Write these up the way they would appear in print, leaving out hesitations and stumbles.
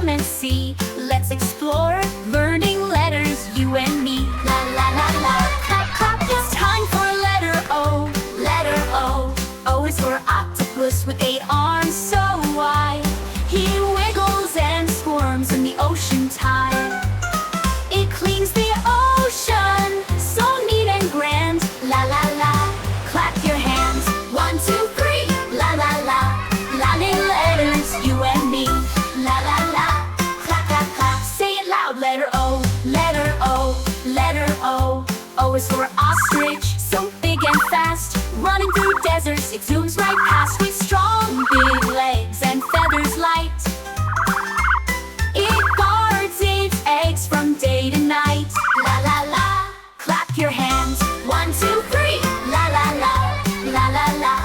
and see. Let's explore, learning letters, you and me. La la la la. Clap clap, it's time for letter O. Letter O. O is for octopus with 8 arms so wide. He wiggles and squirms in the ocean tide. It cleans the ocean, so neat and grand. La la la. Clap your hands. 1, 2, 3. La la la. Learning letters, you and me. La la la. Clap clap clap. Say it loud. Letter O. Letter O. Letter O. O is for ostrich, so big and fast. Running through deserts, it zooms right past. With strong big legs and feathers light. It guards its eggs from day to night. La la la. Clap your hands. 1, 2, 3. La la la. La la la.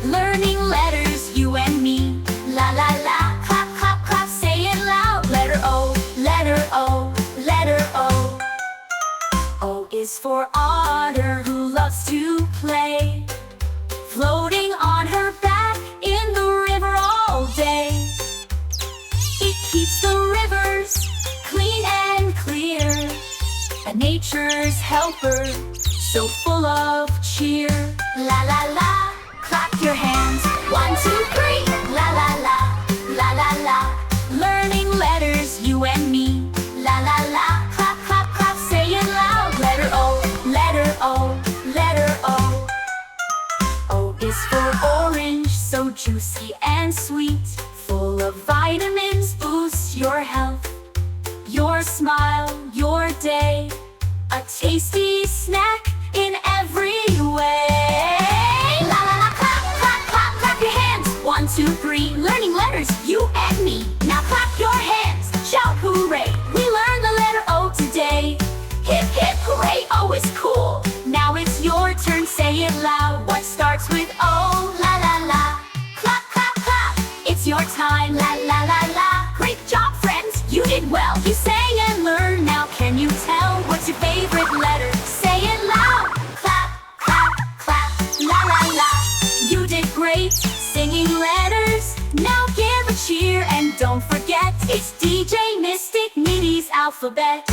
Learning letters, you and me. La la la. Clap clap clap. Say it loud. Letter O. Letter O. Letter O. O is for otter, who loves to play. Floating on her back in the river all day. It keeps the rivers clean and clear. Nature's helper, so full of cheer. La la la. Clap your hands. 1, 2, 3. La la la. La la la. Learning letters, you and me. La la la. Clap clap clap. Say it loud. Letter O. Letter O. Letter O. O is for orange, so juicy and sweet. Full of vitamins, boosts your health, your smile, your day. A tasty snack in every way. La la la. Clap clap clap. Clap your hands. 1, 2, 3. Learning letters, you and me. Now clap your hands. Shout hooray. We learned the letter O today. Hip hip hooray. O is cool. Now it's your turn. Say it loud. What starts with O? La la la. Clap clap clap. It's your time. La la la la. Great job, friends. You did well. You sang and learned. Now can you tell what's your favorite letter? Say it loud. Clap clap clap. La la la. You did great singing letters. Now give a cheer and don't forget, it's DJ Mystic Minnie's alphabet.